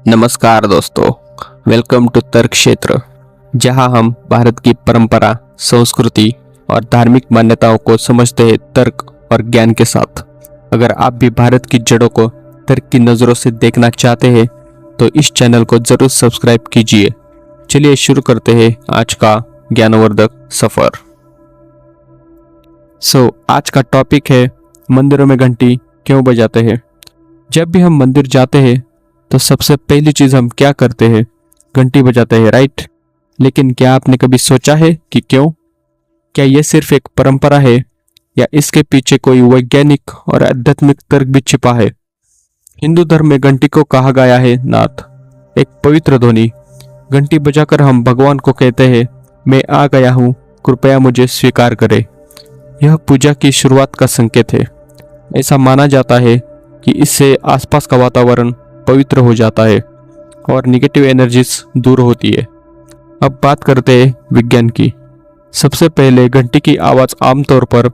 नमस्कार दोस्तों, welcome to तर्क क्षेत्र, जहां हम भारत की परंपरा, संस्कृति और धार्मिक मान्यताओं को समझते हैं तर्क और ज्ञान के साथ। अगर आप भी भारत की जड़ों को तर्क की नज़रों से देखना चाहते हैं तो इस चैनल को जरूर सब्सक्राइब कीजिए। चलिए शुरू करते हैं आज का ज्ञानवर्धक सफर। आज का टॉपिक है मंदिरों में घंटी क्यों बजाते हैं। जब भी हम मंदिर जाते हैं तो सबसे पहली चीज हम क्या करते हैं? घंटी बजाते हैं, राइट। लेकिन क्या आपने कभी सोचा है कि क्यों? क्या यह सिर्फ एक परंपरा है या इसके पीछे कोई वैज्ञानिक और आध्यात्मिक तर्क भी छिपा है? हिंदू धर्म में घंटी को कहा गया है नाथ, एक पवित्र ध्वनि। घंटी बजाकर हम भगवान को कहते हैं, मैं आ गया हूँ, कृपया मुझे स्वीकार करे। यह पूजा की शुरुआत का संकेत है। ऐसा माना जाता है कि इससे आसपास का वातावरण पवित्र हो जाता है और निगेटिव एनर्जीज दूर होती है। अब बात करते हैं विज्ञान की। सबसे पहले घंटी की आवाज़ आमतौर पर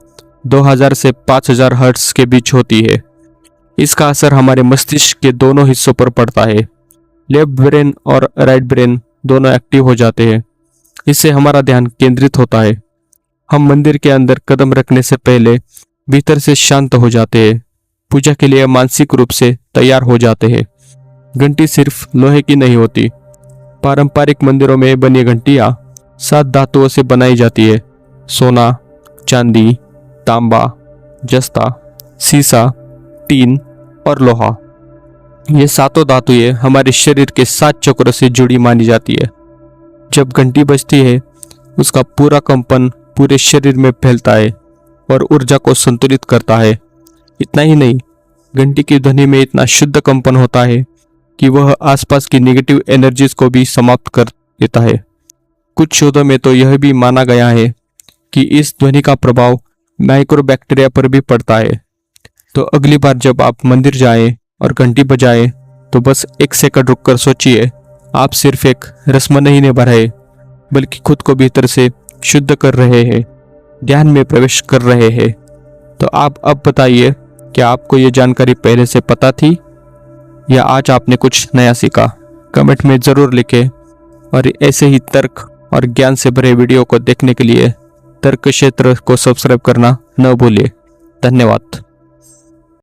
2000 से 5000 हर्ट्ज के बीच होती है। इसका असर हमारे मस्तिष्क के दोनों हिस्सों पर पड़ता है। लेफ्ट ब्रेन और राइट ब्रेन दोनों एक्टिव हो जाते हैं। इससे हमारा ध्यान केंद्रित होता है। हम मंदिर के अंदर कदम रखने से पहले भीतर से शांत हो जाते हैं, पूजा के लिए मानसिक रूप से तैयार हो जाते हैं। घंटी सिर्फ लोहे की नहीं होती। पारंपरिक मंदिरों में बनी घंटियां 7 धातुओं से बनाई जाती है: सोना, चांदी, तांबा, जस्ता, सीसा, टीन और लोहा। ये सातों धातुएं हमारे शरीर के 7 चक्रों से जुड़ी मानी जाती है। जब घंटी बजती है उसका पूरा कंपन पूरे शरीर में फैलता है और ऊर्जा को संतुलित करता है। इतना ही नहीं, घंटी की ध्वनि में इतना शुद्ध कंपन होता है कि वह आसपास की नेगेटिव एनर्जीज को भी समाप्त कर देता है। कुछ शोधों में तो यह भी माना गया है कि इस ध्वनि का प्रभाव माइक्रोबैक्टीरिया पर भी पड़ता है। तो अगली बार जब आप मंदिर जाएं और घंटी बजाएं तो बस 1 सेकंड रुककर सोचिए, आप सिर्फ एक रस्म नहीं निभा रहे बल्कि खुद को भीतर से शुद्ध कर रहे हैं, ध्यान में प्रवेश कर रहे हैं। तो आप अब बताइए, क्या आपको ये जानकारी पहले से पता थी या आज आपने कुछ नया सीखा? कमेंट में ज़रूर लिखें और ऐसे ही तर्क और ज्ञान से भरे वीडियो को देखने के लिए तर्क क्षेत्र को सब्सक्राइब करना न भूलिए। धन्यवाद।